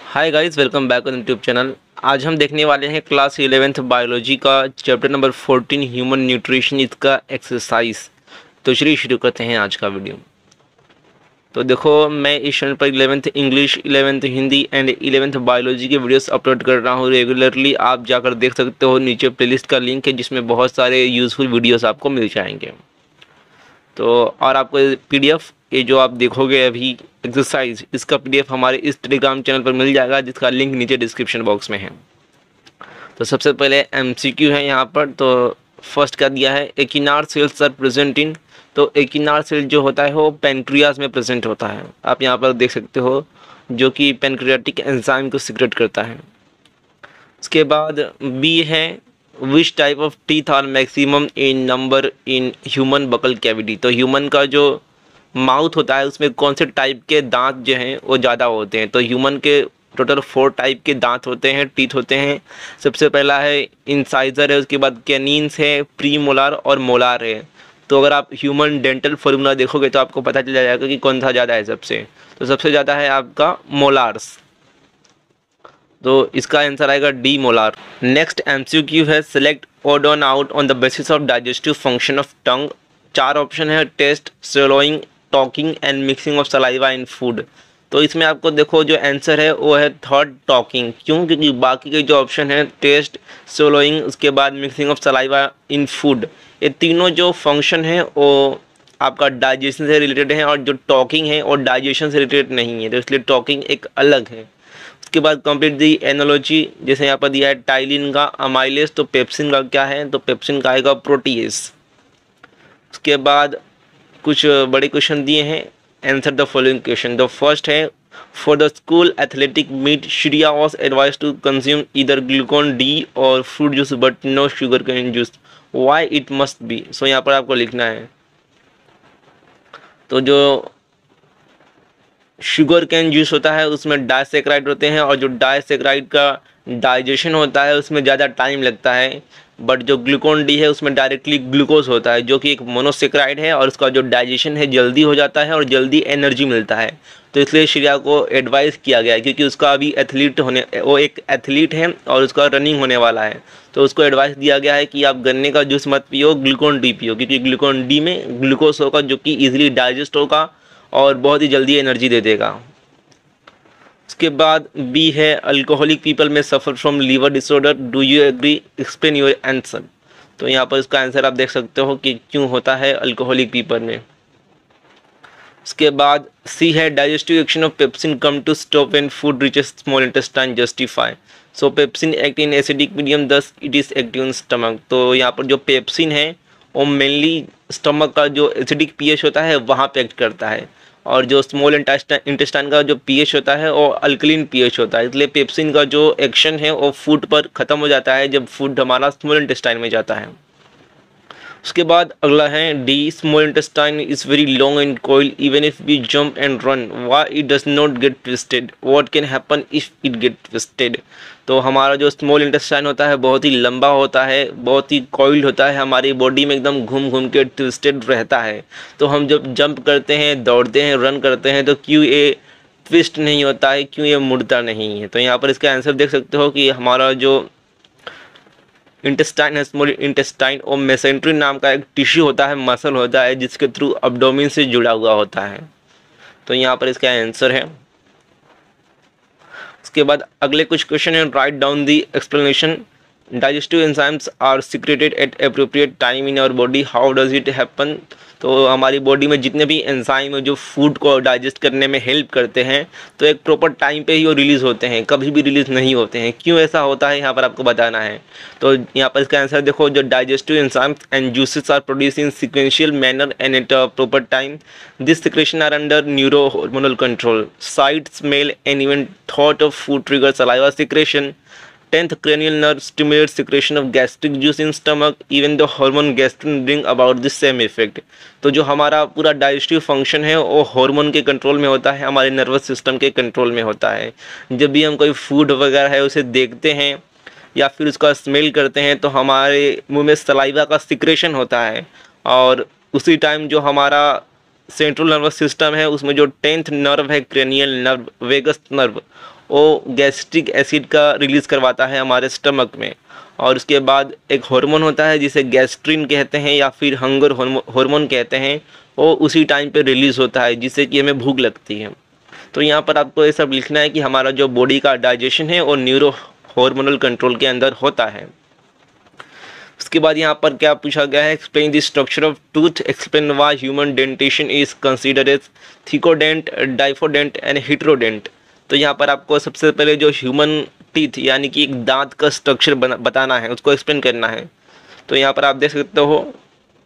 Hi guys, welcome back on YouTube channel. आज हम देखने वाले हैं क्लास 11th बायोलॉजी का चैप्टर नंबर 14 ह्यूमन न्यूट्रिशन, इसका एक्सरसाइज। तो चलिए शुरू करते हैं आज का वीडियो। तो देखो, मैं इस चैनल पर 11th English, 11th Hindi and 11th biology के वीडियोस अपलोड कर रहा हूँ रेगुलरली। आप जाकर देख सकते हो, नीचे प्लेलिस्ट का लिंक है जिसमें बहुत सारे यूज़फुल वीडियोस आपको मिल जाएंगे। तो और आपको पीडीएफ, ये जो आप देखोगे अभी एक्सरसाइज, इसका पीडीएफ हमारे इस टेलीग्राम चैनल पर मिल जाएगा जिसका लिंक नीचे डिस्क्रिप्शन बॉक्स में है। तो सबसे पहले एमसीक्यू है यहाँ पर। तो फर्स्ट क्या दिया है, एकिनार सेल्स आर प्रेजेंट इन। तो एकिनार सेल जो होता है वो पेनक्रियाज में प्रेजेंट होता है। आप यहाँ पर देख सकते हो, जो कि पेनक्रियाटिक एंजाइम को सिक्रेट करता है। उसके बाद बी है, which type of teeth are maximum in number in human buccal cavity. तो ह्यूमन का जो माउथ होता है उसमें कौन से टाइप के दांत जो हैं वो ज़्यादा होते हैं। तो ह्यूमन के टोटल 4 टाइप के दांत होते हैं, टीथ होते हैं। सबसे पहला है इंसाइजर है, उसके बाद कैनिन्स है, प्री मोलार और मोलार है। तो अगर आप ह्यूमन डेंटल फॉर्मूला देखोगे तो आपको पता चल जाएगा कि कौन सा ज़्यादा है सबसे। तो सबसे ज़्यादा है आपका मोलार्स, तो इसका आंसर आएगा डी, मोलार। नेक्स्ट एमसीक्यू है, select odd one out on the basis of digestive function of tongue. 4 option है, taste, swallowing, talking and mixing of saliva in food. तो इसमें आपको देखो जो आंसर है वो है थर्ड, टॉकिंग। क्यों? क्योंकि बाकी के जो ऑप्शन है टेस्ट, swallowing, उसके बाद mixing of saliva in food, ये तीनों जो फंक्शन है वो आपका डाइजेशन से रिलेटेड है, और जो टॉकिंग है और डाइजेशन से रिलेटेड नहीं है, तो इसलिए टॉकिंग एक अलग है। उसके बाद कंप्लीट दी एनोलॉजी, जैसे यहाँ पर दिया है टाइलिन का अमाइलेज, तो पेप्सिन का क्या है, तो पेप्सिन का आएगा प्रोटीएज। उसके बाद कुछ बड़े क्वेश्चन दिए हैं, answer the following question. The first है, for the school athletic meet Shriya was advise to consume either Glucon D और fruit juice but no sugar cane juice, why it must be. So यहाँ पर आपको लिखना है। तो जो शुगर कैन जूस होता है उसमें डाइसेक्राइड होते हैं, और जो डाइसेक्राइड का डाइजेशन होता है उसमें ज़्यादा टाइम लगता है। बट जो ग्लूकोन डी है उसमें डायरेक्टली ग्लूकोज होता है, जो कि एक मोनोसेक्राइड है, और उसका जो डाइजेशन है जल्दी हो जाता है और जल्दी एनर्जी मिलता है। तो इसलिए श्रेया को एडवाइस किया गया है, क्योंकि उसका अभी वो एक एथलीट है और उसका रनिंग होने वाला है। तो उसको एडवाइस दिया गया है कि आप गन्ने का जूस मत पियो, ग्लूकोन डी पियो, क्योंकि ग्लूकोन डी में ग्लूकोज होगा जो कि ईजिली डाइजेस्ट होगा और बहुत ही जल्दी एनर्जी दे देगा। उसके बाद बी है, अल्कोहलिक पीपल में suffer from liver disorder, do you agree, explain your answer. तो यहाँ पर इसका आंसर आप देख सकते हो कि क्यों होता है अल्कोहलिक पीपल में। उसके बाद सी है, digestive action of pepsin come to stop when food reaches small intestine, justify. So pepsin act in acidic medium, thus it is active in stomach. तो यहाँ पर जो पेप्सिन है वो मेनली स्टमक का जो एसिडिक पीएच होता है वहाँ पे एक्ट करता है, और जो स्मॉल इंटेस्टाइन का जो पीएच होता है वो अल्कलीन पीएच होता है। इसलिए पेप्सिन का जो एक्शन है वो फूड पर ख़त्म हो जाता है जब फूड हमारा स्मॉल इंटेस्टाइन में जाता है। उसके बाद अगला है D, small intestine is very long and coil even if we jump and run, why it does not get twisted, what can happen if it get twisted. तो हमारा जो स्मॉल इंटेस्टाइन होता है बहुत ही लंबा होता है, बहुत ही कॉइल्ड होता है, हमारी बॉडी में एकदम घूम घूम के ट्विस्टेड रहता है। तो हम जब जंप करते हैं, दौड़ते हैं, रन करते हैं, तो क्यों ये ट्विस्ट नहीं होता है, क्यों ये मुड़ता नहीं है। तो यहाँ पर इसका आंसर देख सकते हो कि हमारा जो इंटेस्टाइन है, स्मॉल इंटेस्टाइन, और मेसेंट्री नाम का एक टिश्यू होता है, मसल होता है, जिसके थ्रू अब्डोमेन से जुड़ा हुआ होता है। तो यहाँ पर इसका आंसर है। उसके बाद अगले कुछ क्वेश्चन है, write down the explanation. Digestive enzymes are secreted at appropriate time in our body, how does it happen. तो हमारी बॉडी में जितने भी एंजाइम है जो फूड को डाइजेस्ट करने में हेल्प करते हैं, तो एक प्रॉपर टाइम पे ही वो रिलीज़ होते हैं, कभी भी रिलीज़ नहीं होते हैं। क्यों ऐसा होता है यहाँ पर आपको बताना है। तो यहाँ पर इसका आंसर देखो, जो digestive enzymes and juices are produce in sequential manner and at a proper time, this secretion are under neuro hormonal control, sight, smell and even thought of food trigger saliva secretion, 10th cranial nerve stimulates secretion of gastric juice in stomach, even the hormone gastrin bring about the same effect। तो जो हमारा पूरा digestive function है वो hormone के control में होता है, हमारे नर्वस सिस्टम के कंट्रोल में होता है। जब भी हम कोई फूड वगैरह है उसे देखते हैं या फिर उसका स्मेल करते हैं तो हमारे मुंह में सलाइवा का सिक्रेशन होता है, और उसी टाइम जो हमारा सेंट्रल नर्वस सिस्टम है उसमें जो 10th नर्व है, क्रेनियल नर्व, वेगस नर्व, वो गैस्ट्रिक एसिड का रिलीज़ करवाता है हमारे स्टमक में। और उसके बाद एक हार्मोन होता है जिसे गैस्ट्रिन कहते हैं या फिर हंगर हार्मोन कहते हैं, वो उसी टाइम पे रिलीज़ होता है जिससे कि हमें भूख लगती है। तो यहाँ पर आपको ये सब लिखना है कि हमारा जो बॉडी का डाइजेशन है वो न्यूरो हार्मोनल कंट्रोल के अंदर होता है। उसके बाद यहाँ पर क्या पूछा गया है, explain the structure of tooth, explain why human dentition is considered as thecodont, diphyodont and heterodont. तो यहाँ पर आपको सबसे पहले जो ह्यूमन टीथ यानी कि एक दांत का स्ट्रक्चर बताना है, उसको एक्सप्लेन करना है। तो यहाँ पर आप देख सकते हो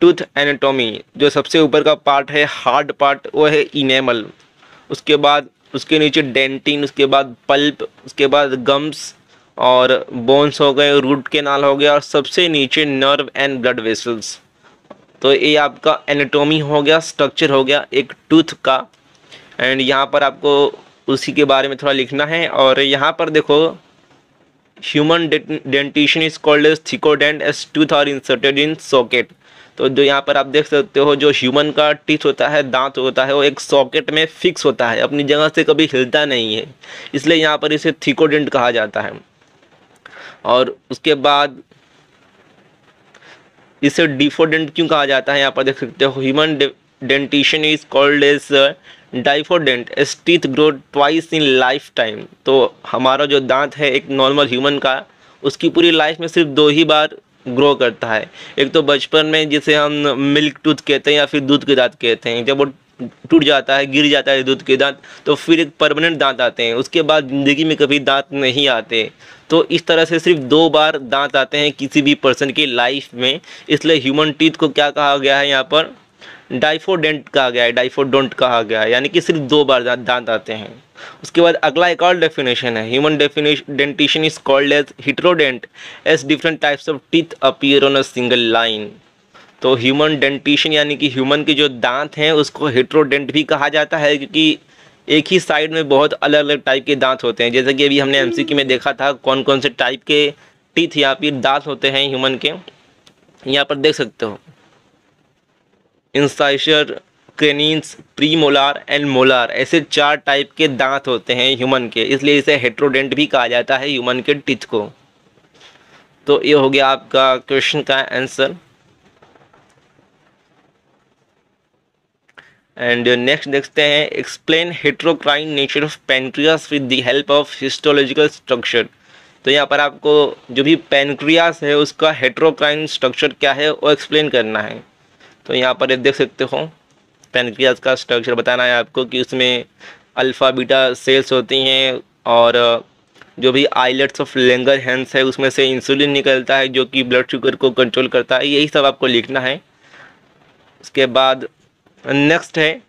टूथ एनाटॉमी, जो सबसे ऊपर का पार्ट है हार्ड पार्ट वो है इनेमल, उसके बाद उसके नीचे डेंटिन, उसके बाद पल्प, उसके बाद गम्स और बोन्स हो गए, रूट कैनाल हो गया और सबसे नीचे नर्व एंड ब्लड वेसल्स। तो ये आपका एनाटॉमी हो गया, स्ट्रक्चर हो गया एक टूथ का। एंड यहाँ पर आपको उसी के बारे में थोड़ा लिखना है। और यहाँ पर देखो human dentition is called as thecodont as tooth are inserted in socket. तो जो यहाँ पर आप देख सकते हो जो ह्यूमन का टीथ होता है, दांत होता है, वो एक सॉकेट में फिक्स होता है, अपनी जगह से कभी हिलता नहीं है, इसलिए यहाँ पर इसे थिकोडेंट कहा जाता है। और उसके बाद इसे डिफोडेंट क्यों कहा जाता है, यहाँ पर देख सकते हो human dentition is called as diphyodont as teeth grow twice in life time. तो हमारा जो दांत है एक नॉर्मल ह्यूमन का, उसकी पूरी लाइफ में सिर्फ 2 ही बार ग्रो करता है। एक तो बचपन में जिसे हम मिल्क टूथ कहते हैं या फिर दूध के दांत कहते हैं, जब वो टूट जाता है, गिर जाता है दूध के दांत, तो फिर एक परमानेंट दांत आते हैं, उसके बाद ज़िंदगी में कभी दांत नहीं आते। तो इस तरह से सिर्फ 2 बार दांत आते हैं किसी भी पर्सन की लाइफ में, इसलिए ह्यूमन टीथ को क्या कहा गया है, यहाँ पर डाइफोडेंट कहा गया है, डाइफोडोंट कहा गया है, यानी कि सिर्फ 2 बार दांत आते हैं। उसके बाद अगला एक और डेफिनेशन है, human dentition is called as heterodont as different types of teeth appear on a single line. तो ह्यूमन डेंटिशन यानी कि ह्यूमन के जो दांत हैं उसको हेटेरोडेंट भी कहा जाता है, क्योंकि एक ही साइड में बहुत अलग अलग टाइप के दांत होते हैं। जैसे कि अभी हमने एमसीक्यू में देखा था कौन कौन से टाइप के टीथ या फिर दांत होते हैं ह्यूमन के, यहाँ पर देख सकते हो इंसाइजर, क्रेनिन्स, प्रीमोलार एंड मोलार, ऐसे 4 टाइप के दांत होते हैं ह्यूमन के, इसलिए इसे हेटेरोडेंट भी कहा जाता है ह्यूमन के टीथ को। तो ये हो गया आपका क्वेश्चन का आंसर। एंड नेक्स्ट देखते हैं, explain heterocrine nature of pancreas with the help of histological structure. तो यहाँ पर आपको जो भी पैनक्रियास है उसका हेटेरोक्राइन स्ट्रक्चर क्या है वो एक्सप्लेन करना है। तो यहाँ पर देख सकते हो पैनक्रियास का स्ट्रक्चर बताना है आपको कि उसमें अल्फ़ा बीटा सेल्स होती हैं और जो भी आइलेट्स ऑफ लैंगरहैंस है उसमें से इंसुलिन निकलता है जो कि ब्लड शुगर को कंट्रोल करता है, यही सब आपको लिखना है। उसके बाद नेक्स्ट है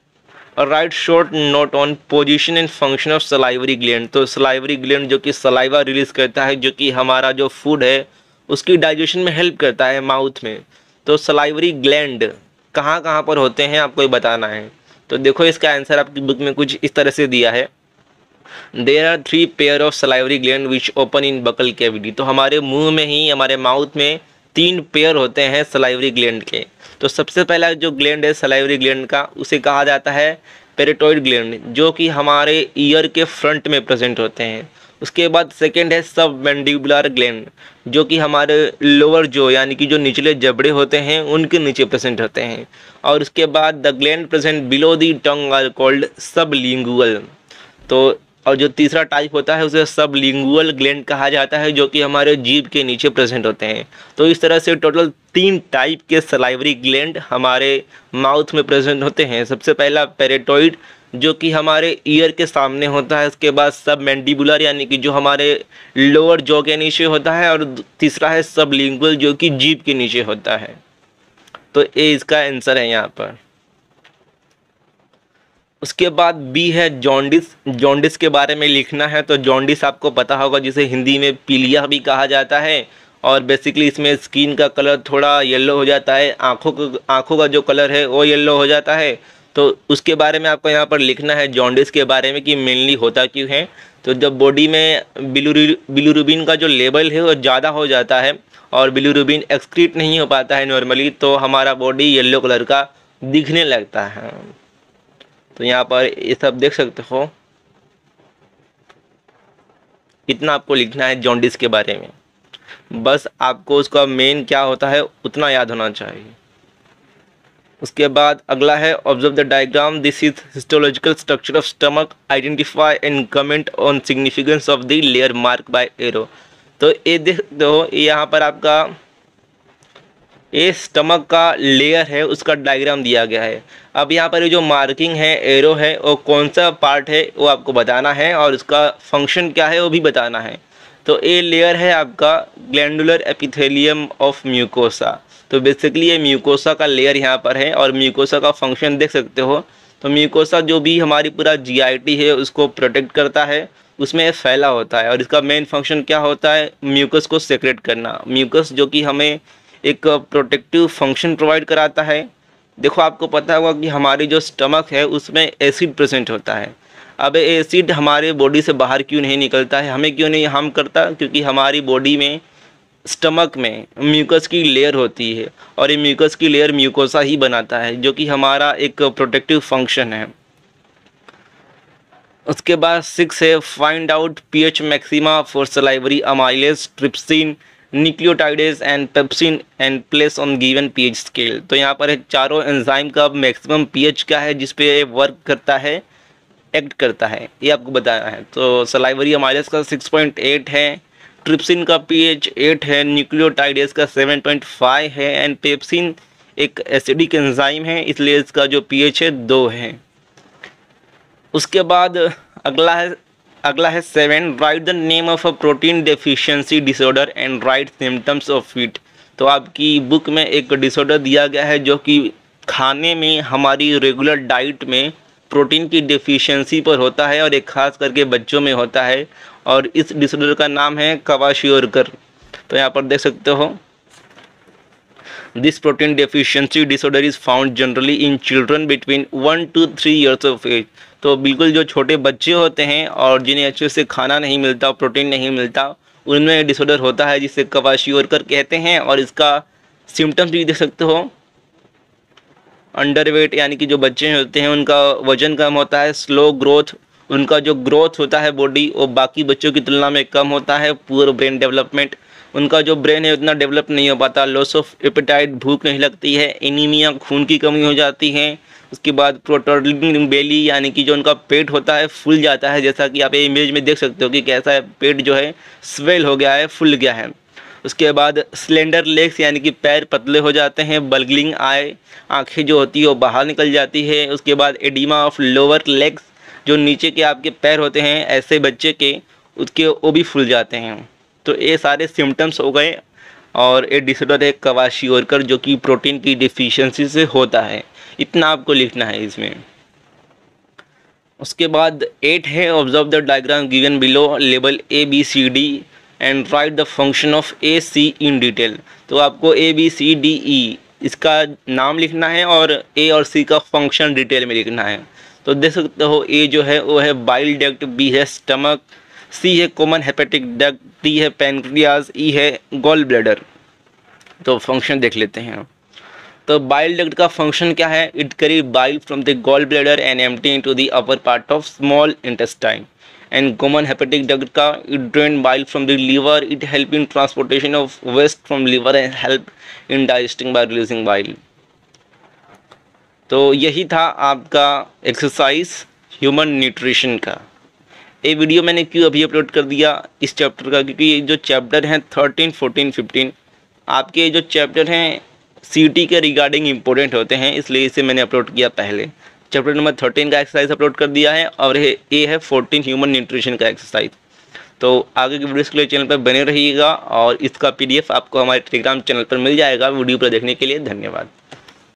right short note on position and function of salivary gland. तो सलाइवरी ग्लैंड जो कि सलाइवा रिलीज करता है, जो कि हमारा जो फूड है उसकी डाइजेशन में हेल्प करता है माउथ में। तो सलाइवरी ग्लैंड कहाँ कहाँ पर होते हैं आपको ये बताना है। तो देखो इसका आंसर आपकी बुक में कुछ इस तरह से दिया है, there are 3 pair of salivary gland which open in buccal cavity. तो हमारे मुंह में ही, हमारे माउथ में 3 पेयर होते हैं सलाइवरी ग्लैंड के। तो सबसे पहला जो ग्लैंड है सलाइवरी ग्लैंड का, उसे कहा जाता है पेरेटोइड ग्लैंड, जो कि हमारे ईयर के फ्रंट में प्रेजेंट होते हैं। उसके बाद सेकेंड है सब मैंडिबुलर ग्लैंड, जो कि हमारे लोअर जो यानी कि जो निचले जबड़े होते हैं उनके नीचे प्रेजेंट होते हैं। और उसके बाद the gland present below the tongue are called sublingual. तो और जो तीसरा टाइप होता है उसे सबलिंगुअल ग्लैंड कहा जाता है, जो कि हमारे जीभ के नीचे प्रेजेंट होते हैं। तो इस तरह से टोटल 3 टाइप के सलाइवरी ग्लैंड हमारे माउथ में प्रेजेंट होते हैं। सबसे पहला पेरेटोइड जो कि हमारे ईयर के सामने होता है, उसके बाद सब मैंडिबुलर यानी कि जो हमारे लोअर जॉ के नीचे होता है, और तीसरा है सबलिंगुअल जो कि जीभ के नीचे होता है। तो ये इसका आंसर है यहाँ पर। उसके बाद बी है जॉन्डिस। जॉन्डिस के बारे में लिखना है। तो जॉन्डिस आपको पता होगा जिसे हिंदी में पीलिया भी कहा जाता है, और बेसिकली इसमें स्किन का कलर थोड़ा येलो हो जाता है, आँखों का जो कलर है वो येलो हो जाता है। तो उसके बारे में आपको यहाँ पर लिखना है जॉन्डिस के बारे में कि मेनली होता क्यों है। तो जब बॉडी में बिलिरुबिन का जो लेवल है वो ज़्यादा हो जाता है और बिलिरुबिन एक्सक्रीट नहीं हो पाता है नॉर्मली, तो हमारा बॉडी येलो कलर का दिखने लगता है। तो यहाँ पर ये सब देख सकते हो। इतना आपको लिखना है जॉन्डिस के बारे में। बस आपको उसका मेन क्या होता है उतना याद होना चाहिए। उसके बाद अगला है observe the diagram, this is histological structure of stomach, identify and comment on significance of the layer mark bye arrow. तो ये देख दो, यहाँ पर आपका ये स्टमक का लेयर है उसका डायग्राम दिया गया है। अब यहाँ पर ये जो मार्किंग है एरो है वो कौन सा पार्ट है वो आपको बताना है और उसका फंक्शन क्या है वो भी बताना है। तो ये लेयर है आपका ग्लैंडुलर एपिथेलियम ऑफ म्यूकोसा। तो बेसिकली ये म्यूकोसा का लेयर यहाँ पर है और म्यूकोसा का फंक्शन देख सकते हो। तो म्यूकोसा जो भी हमारी पूरा जीआईटी है उसको प्रोटेक्ट करता है, उसमें फैला होता है और इसका मेन फंक्शन क्या होता है, म्यूकस को सेक्रेट करना। म्यूकस जो कि हमें एक प्रोटेक्टिव फंक्शन प्रोवाइड कराता है। देखो आपको पता होगा कि हमारी जो स्टमक है उसमें एसिड प्रेजेंट होता है। अब एसिड हमारे बॉडी से बाहर क्यों नहीं निकलता है, हमें क्यों नहीं हार्म करता, क्योंकि हमारी बॉडी में स्टमक में म्यूकस की लेयर होती है और ये म्यूकस की लेयर म्यूकोसा ही बनाता है जो कि हमारा एक प्रोटेक्टिव फंक्शन है। उसके बाद 6 है find out pH maxima for salivary amylase, trypsin, nucleotidase and pepsin and place on given pH scale. तो यहाँ पर है चारों एंजाइम का मैक्सिमम पीएच क्या है जिस पे वर्क करता है, एक्ट करता है, ये आपको बताना है। तो सलाइवरी अमाइलेज का 6.8 है, ट्रिप्सिन का पीएच 8 है, न्यूक्लियोटाइडेज का 7.5 है एंड पेप्सिन एक एसिडिक एंजाइम है इसलिए इसका जो पीएच है 2 है। उसके बाद अगला है 7, right the name of a protein deficiency disorder and right symptoms of it. तो आपकी बुक में एक डिसऑर्डर दिया गया है जो कि खाने में हमारी रेगुलर डाइट में प्रोटीन की डेफिशिएंसी पर होता है और एक खास करके बच्चों में होता है और इस डिसऑर्डर का नाम है क्वाशियोरकर। तो यहाँ पर देख सकते हो, this protein deficiency disorder is found generally in children between 1 to 3 years of age. तो बिल्कुल जो छोटे बच्चे होते हैं और जिन्हें अच्छे से खाना नहीं मिलता, प्रोटीन नहीं मिलता, उनमें डिसऑर्डर होता है जिसे क्वाशियोरकर कहते हैं। और इसका सिम्टम्स भी देख सकते हो, अंडरवेट यानी कि जो बच्चे होते हैं उनका वजन कम होता है, स्लो ग्रोथ, उनका जो ग्रोथ होता है बॉडी वो बाकी बच्चों की तुलना में कम होता है, पुअर ब्रेन डेवलपमेंट, उनका जो ब्रेन है उतना डेवलप नहीं हो पाता, लॉस ऑफ एपेटाइट, भूख नहीं लगती है, एनीमिया, खून की कमी हो जाती है। उसके बाद प्रोटोडिंग बेली यानी कि जो उनका पेट होता है फूल जाता है, जैसा कि आप ये इमेज में देख सकते हो कि कैसा है, पेट जो है स्वेल हो गया है, फूल गया है। उसके बाद स्लेंडर लेग्स यानी कि पैर पतले हो जाते हैं, बल्गलिंग आई, आँखें जो होती है वो बाहर निकल जाती है। उसके बाद एडिमा ऑफ लोअर लेग्स, जो नीचे के आपके पैर होते हैं ऐसे बच्चे के, उसके वो भी फूल जाते हैं। तो ये सारे सिम्टम्स हो गए और ये डिसऑर्डर है क्वाशियोरकर जो कि प्रोटीन की डिफिशियंसी से होता है। इतना आपको लिखना है इसमें। उसके बाद 8 है observe the diagram given below, label ABCD and right the function of AC in detail. तो आपको ABCDE इसका नाम लिखना है और A और C का फंक्शन डिटेल में लिखना है। तो देख सकते हो A जो है वो है बाइल डक्ट, B है स्टमक, C है कॉमन हेपेटिक डक्ट, D है पैनक्रियाज, E है गॉल ब्लैडर। तो फंक्शन देख लेते हैं। तो बाइल डक्ट का फंक्शन क्या है, it carry bile from the gall bladder and empty into the upper part of small intestine. And common hepatic duct का it drain bile from the liver, it help in transportation of waste from liver and help in digesting by releasing bile. तो यही था आपका exercise human nutrition का। ये video मैंने क्यों अभी अपलोड कर दिया इस चैप्टर का, क्योंकि ये जो चैप्टर हैं 13, 14, 15 आपके जो चैप्टर हैं CT के रिगार्डिंग इम्पोर्टेंट होते हैं, इसलिए इसे मैंने अपलोड किया पहले। चैप्टर नंबर 13 का एक्सरसाइज अपलोड कर दिया है और ये है 14 ह्यूमन न्यूट्रिशन का एक्सरसाइज। तो आगे की वीडियोस के लिए चैनल पर बने रहिएगा और इसका PDF आपको हमारे टेलीग्राम चैनल पर मिल जाएगा। वीडियो पर देखने के लिए धन्यवाद।